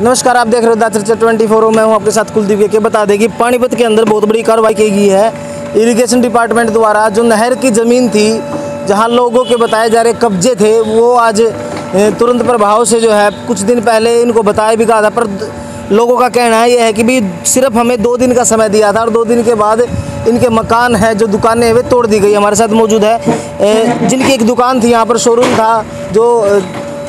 नमस्कार, आप देख रहे हो द चर्चा 24। मैं हूं आपके साथ कुलदीप के बता दें कि पानीपत के अंदर बहुत बड़ी कार्रवाई की गई है इरिगेशन डिपार्टमेंट द्वारा। जो नहर की ज़मीन थी जहां लोगों के बताए जा रहे कब्जे थे, वो आज तुरंत प्रभाव से जो है कुछ दिन पहले इनको बताया भी गया था, पर लोगों का कहना ये है कि भी सिर्फ हमें 2 दिन का समय दिया था और 2 दिन के बाद इनके मकान है, जो दुकानें हैं, वे तोड़ दी गई। हमारे साथ मौजूद है जिनकी एक दुकान थी, यहाँ पर शोरूम था, जो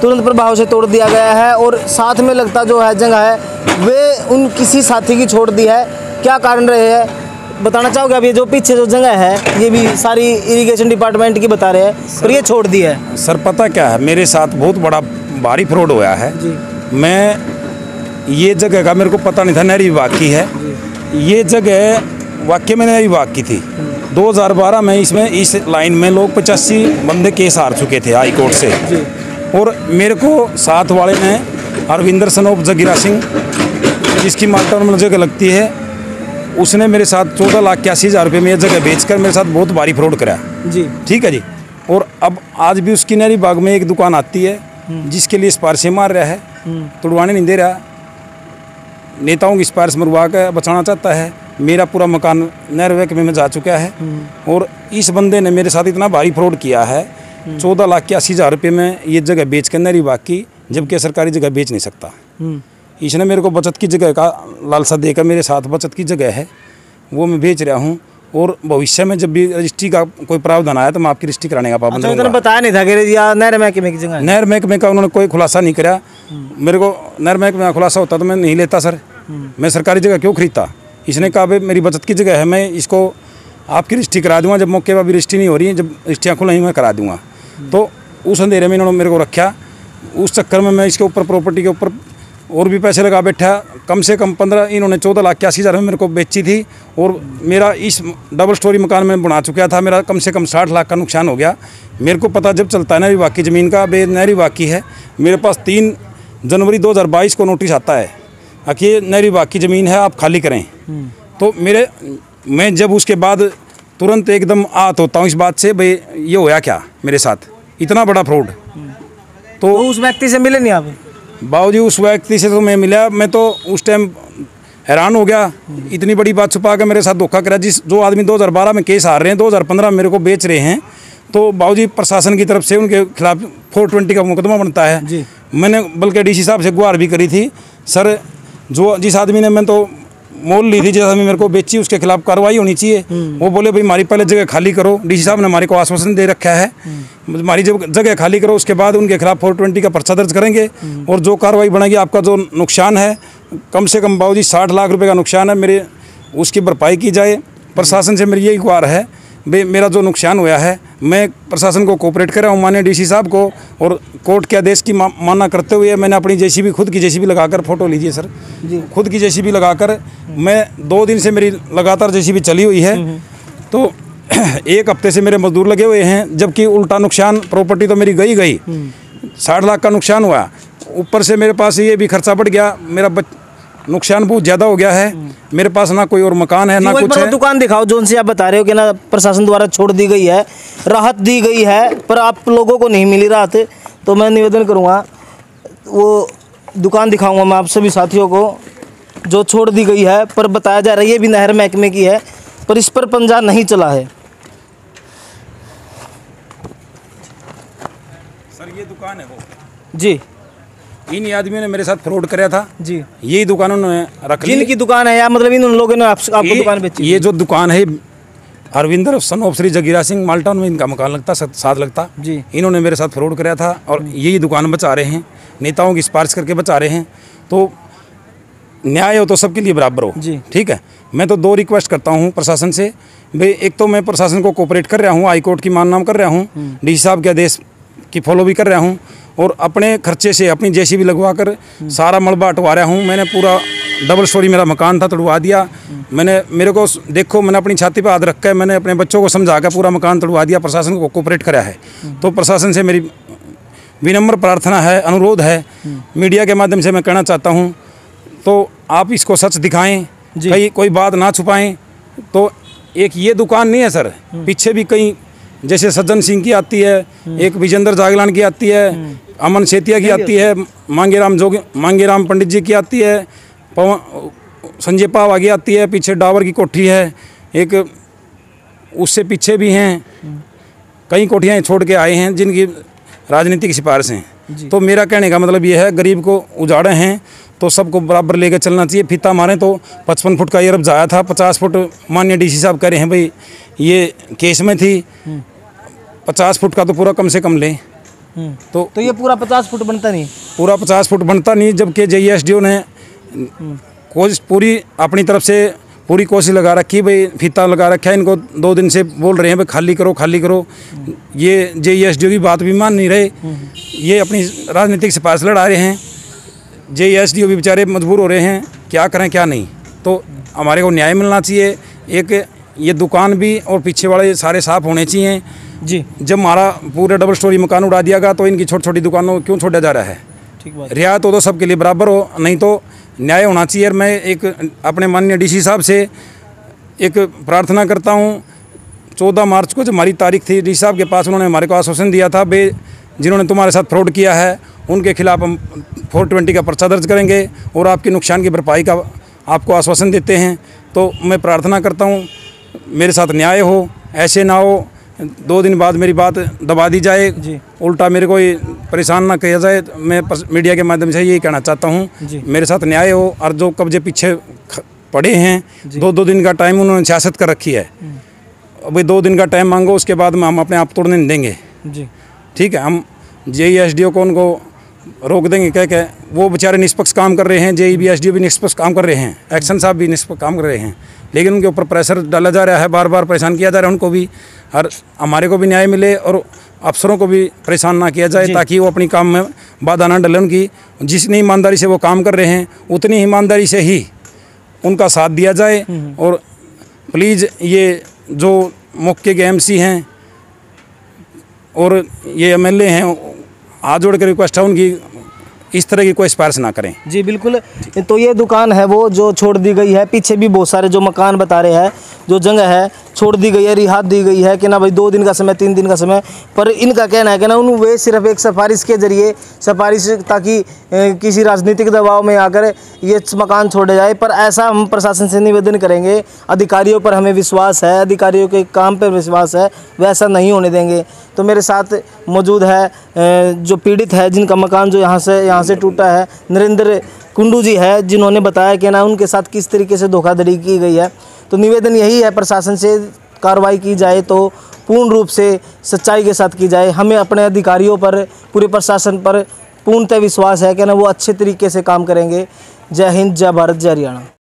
तुरंत प्रभाव से तोड़ दिया गया है और साथ में लगता जो है जगह है वे उन किसी साथी की छोड़ दी है। क्या कारण रहे हैं बताना चाहोगे? अब ये जो पीछे जो जगह है ये भी सारी इरिगेशन डिपार्टमेंट की बता रहे हैं, पर ये छोड़ दी है। सर पता क्या है, मेरे साथ बहुत बड़ा भारी फ्रॉड हुआ है जी। मैं ये जगह का मेरे को पता नहीं था, नहर विभाग की है ये जगह, वाकई में नहर विभाग की थी। 2012 में इसमें इस लाइन में लोग 85 बंदे केस हार चुके थे हाई कोर्ट से जी। और मेरे को साथ वाले ने अरविंदर सन ऑफ जगीरा सिंह, जिसकी मालटाउन में जगह लगती है, उसने मेरे साथ 14,81,000 रुपये में यह जगह बेचकर मेरे साथ बहुत भारी फ्रॉड करा जी। ठीक है जी। और अब आज भी उसकी नहरी बाग में एक दुकान आती है जिसके लिए स्पार्शें मार रहा है, तुड़वाने नहीं दे रहा, नेताओं की स्पार्श मरवा कर बचाना चाहता है। मेरा पूरा मकान नहर महकमे में जा चुका है और इस बंदे ने मेरे साथ इतना भारी फ्रॉड किया है। 14,81,000 रुपये में ये जगह बेच कर नहरी बाग की, जबकि सरकारी जगह बेच नहीं सकता। इसने मेरे को बचत की जगह का लालसा देकर मेरे साथ बचत की जगह है वो मैं बेच रहा हूँ, और भविष्य में जब भी रजिस्ट्री का कोई प्रावधान आया तो मैं आपकी रजिस्ट्री कराने का पाबंद हूँ। अच्छा, बताया नहीं था कि नहर महकमे की जगह? नहर महकमे का उन्होंने कोई खुलासा नहीं करा। मेरे को नहर महकमे का खुलासा होता तो मैं नहीं लेता सर, मैं सरकारी जगह क्यों खरीदता। इसने कहा भाई मेरी बचत की जगह है, मैं इसको आपकी रजिस्ट्री करा दूंगा, जब मौके पर अभी रजिस्ट्री नहीं हो रही है, जब रजिस्ट्रियाँ खुलेंगी मैं करा दूंगा। तो उस अंधेरे में इन्होंने मेरे को रखा, उस चक्कर में मैं इसके ऊपर प्रॉपर्टी के ऊपर और भी पैसे लगा बैठा। कम से कम 15 इन्होंने 14,81,000 में मेरे को बेची थी, और मेरा इस डबल स्टोरी मकान में बना चुका था, मेरा कम से कम 60 लाख का नुकसान हो गया। मेरे को पता जब चलता है नहर विभाग की ज़मीन का, बे नहर विभाग की है। मेरे पास 3 जनवरी 2022 को नोटिस आता है कि नहर विभाग की ज़मीन है, आप खाली करें। तो मैं जब उसके बाद तुरंत एकदम आहत होता हूँ इस बात से, भाई ये होया क्या मेरे साथ, इतना बड़ा फ्रॉड। तो उस व्यक्ति से मिले नहीं आप? बाबूजी उस व्यक्ति से तो मैं मिला, मैं तो उस टाइम हैरान हो गया, इतनी बड़ी बात छुपा के मेरे साथ धोखा करा। जो आदमी 2012 में केस हार रहे हैं, 2015 में मेरे को बेच रहे हैं, तो बाबूजी प्रशासन की तरफ से उनके खिलाफ 420 का मुकदमा बनता है जी। मैंने बल्कि डीसी साहब से गुहार भी करी थी, सर जो जिस आदमी ने मैं तो मोल ली थी, जिस आदमी मेरे को बेची, उसके खिलाफ कार्रवाई होनी चाहिए। वो बोले भाई हमारी पहले जगह खाली करो, डीसी साहब ने हमारे को आश्वासन दे रखा है, हमारी जगह खाली करो, उसके बाद उनके खिलाफ 420 का पर्चा दर्ज करेंगे और जो कार्रवाई बनेगी, आपका जो नुकसान है कम से कम बाबूजी 60 लाख रुपए का नुकसान है, मेरे उसकी भरपाई की जाए। प्रशासन से मेरी यही गुहार है, भाई मेरा जो नुकसान हुआ है, मैं प्रशासन को कोऑपरेट कर रहा हूँ, माननीय डीसी साहब को, और कोर्ट के आदेश की मानना करते हुए मैंने अपनी जेसीबी, खुद की जेसीबी लगाकर, फोटो लीजिए सर जी, खुद की जेसीबी लगाकर मैं 2 दिन से मेरी लगातार जेसीबी चली हुई है। तो 1 हफ्ते से मेरे मजदूर लगे हुए हैं, जबकि उल्टा नुकसान, प्रॉपर्टी तो मेरी गई 60 लाख का नुकसान हुआ, ऊपर से मेरे पास ये भी खर्चा बढ़ गया, मेरा नुकसान बहुत ज़्यादा हो गया है। मेरे पास ना कोई और मकान है ना कुछ है। दुकान दिखाओ जो उनसे आप बता रहे हो कि ना प्रशासन द्वारा छोड़ दी गई है, राहत दी गई है, पर आप लोगों को नहीं मिली राहत। तो मैं निवेदन करूँगा, वो दुकान दिखाऊंगा मैं आप सभी साथियों को जो छोड़ दी गई है, पर बताया जा रहा है ये भी नहर महकमे की है, पर इस पर पंजा नहीं चला है। सर ये दुकान है वो जी, इन आदमियों ने मेरे साथ फ्रॉड कराया था जी। यही दुकान उन्होंने रख ली। जिनकी दुकान है या मतलब इन लोगों ने आपको दुकान बेची? ये जो दुकान है अरविंदर सन ऑफ श्री जगीरा सिंह, मालटाउन में इनका मकान लगता, साथ लगता जी। इन्होंने मेरे साथ फ्रॉड कराया था और यही दुकान बचा रहे हैं, नेताओं की सिफारिश करके बचा रहे हैं। तो न्याय हो तो सबके लिए बराबर हो जी। ठीक है, मैं तो 2 रिक्वेस्ट करता हूँ प्रशासन से, भाई एक तो मैं प्रशासन को कोऑपरेट कर रहा हूँ, हाई कोर्ट की मानना कर रहा हूँ, डीसी साहब के आदेश की फॉलो भी कर रहा हूँ, और अपने खर्चे से अपनी जेसीबी लगवा कर सारा मलबा हटवा रहा हूँ। मैंने पूरा डबल स्टोरी मेरा मकान था, तोड़वा दिया मैंने। मेरे को देखो, मैंने अपनी छाती पर हाथ रख कर मैंने अपने बच्चों को समझा कर पूरा मकान तोड़वा दिया, प्रशासन को कोऑपरेट करा है। तो प्रशासन से मेरी विनम्र प्रार्थना है, अनुरोध है, मीडिया के माध्यम से मैं कहना चाहता हूँ, तो आप इसको सच दिखाएं, कहीं कोई बात ना छुपाएं। तो एक ये दुकान नहीं है सर, पीछे भी कई जैसे सज्जन सिंह की आती है, एक विजेंद्र जागलान की आती है, अमन सेतिया की आती है, मांगेराम पंडित जी की आती है, संजय पावा की आती है, पीछे डावर की कोठी है एक, उससे पीछे भी हैं कई कोठियाँ छोड़ के आए हैं जिनकी राजनीतिक सिफारिश हैं। तो मेरा कहने का मतलब ये है, गरीब को उजाड़े हैं तो सबको बराबर लेकर चलना चाहिए। फीता मारें तो 55 फुट का ये रब जाया था, 50 फुट माननीय डीसी साहब कह रहे हैं भाई ये केस में थी, 50 फुट का तो पूरा कम से कम लें। तो ये पूरा 50 फुट बनता नहीं, पूरा 50 फुट बनता नहीं, जबकि JESDO ने कोशिश पूरी अपनी तरफ से पूरी कोशिश लगा रखी, भाई फीता लगा रखा है, इनको 2 दिन से बोल रहे हैं भाई खाली करो खाली करो, ये JESDO की बात भी मान नहीं रहे, ये अपनी राजनीतिक सिफारिश लड़ा रहे हैं। JESDO भी बेचारे मजबूर हो रहे हैं, क्या करें क्या नहीं। तो हमारे को न्याय मिलना चाहिए, एक ये दुकान भी और पीछे वाले सारे साफ होने चाहिए जी। जब हमारा पूरे डबल स्टोरी मकान उड़ा दिया गया तो इनकी छोटी छोटी दुकानों क्यों छोड़ा जा रहा है? ठीक बात। रियायत हो तो सबके लिए बराबर हो, नहीं तो न्याय होना चाहिए। और मैं एक अपने माननीय डीसी साहब से एक प्रार्थना करता हूँ, 14 मार्च को जब हमारी तारीख थी डीसी साहब के पास, उन्होंने हमारे को आश्वासन दिया था भाई जिन्होंने तुम्हारे साथ फ्रॉड किया है उनके खिलाफ हम 420 का पर्चा दर्ज करेंगे और आपके नुकसान की भरपाई का आपको आश्वासन देते हैं। तो मैं प्रार्थना करता हूँ मेरे साथ न्याय हो, ऐसे ना हो 2 दिन बाद मेरी बात दबा दी जाए, उल्टा मेरे को परेशान ना किया जाए। मैं मीडिया के माध्यम से यही कहना चाहता हूँ, मेरे साथ न्याय हो। और जो कब्जे पीछे पड़े हैं 2-2 दिन का टाइम उन्होंने सियासत कर रखी है, अभी 2 दिन का टाइम मांगो, उसके बाद में हम अपने आप तोड़ने नहीं देंगे जी। ठीक है, हम JESDO को उनको रोक देंगे कह के, वो बेचारे निष्पक्ष काम कर रहे हैं, JESDO भी निष्पक्ष काम कर रहे हैं, एक्शन साहब भी निष्पक्ष काम कर रहे हैं, लेकिन उनके ऊपर प्रेशर डाला जा रहा है, बार बार परेशान किया जा रहा है उनको भी, और हमारे को भी न्याय मिले और अफसरों को भी परेशान ना किया जाए, ताकि वो अपनी काम में बाधा ना डले। उनकी जितनी ईमानदारी से वो काम कर रहे हैं उतनी ईमानदारी से ही उनका साथ दिया जाए। और प्लीज़ ये जो मौके के MC हैं और ये MLA हैं, हाथ जोड़ कर रिक्वेस्ट है उनकी, इस तरह की कोई सिफारिश ना करें जी। बिल्कुल। तो ये दुकान है वो जो छोड़ दी गई है, पीछे भी बहुत सारे जो मकान बता रहे हैं, जो जगह है छोड़ दी गई है, रिहात दी गई है कि ना भाई 2 दिन का समय 3 दिन का समय, पर इनका कहना है कि ना वे सिर्फ एक सिफारिश के जरिए सिफारिश, ताकि किसी राजनीतिक दबाव में आकर ये मकान छोड़े जाए। पर ऐसा हम प्रशासन से निवेदन करेंगे, अधिकारियों पर हमें विश्वास है, अधिकारियों के काम पर विश्वास है, वैसा नहीं होने देंगे। तो मेरे साथ मौजूद है जो पीड़ित है, जिनका मकान जो यहाँ से टूटा है, नरेंद्र कुंडू जी है, जिन्होंने बताया कि ना उनके साथ किस तरीके से धोखाधड़ी की गई है। तो निवेदन यही है, प्रशासन से कार्रवाई की जाए तो पूर्ण रूप से सच्चाई के साथ की जाए। हमें अपने अधिकारियों पर, पूरे प्रशासन पर पूर्णतः विश्वास है कि ना वो अच्छे तरीके से काम करेंगे। जय हिंद, जय भारत, जय हरियाणा।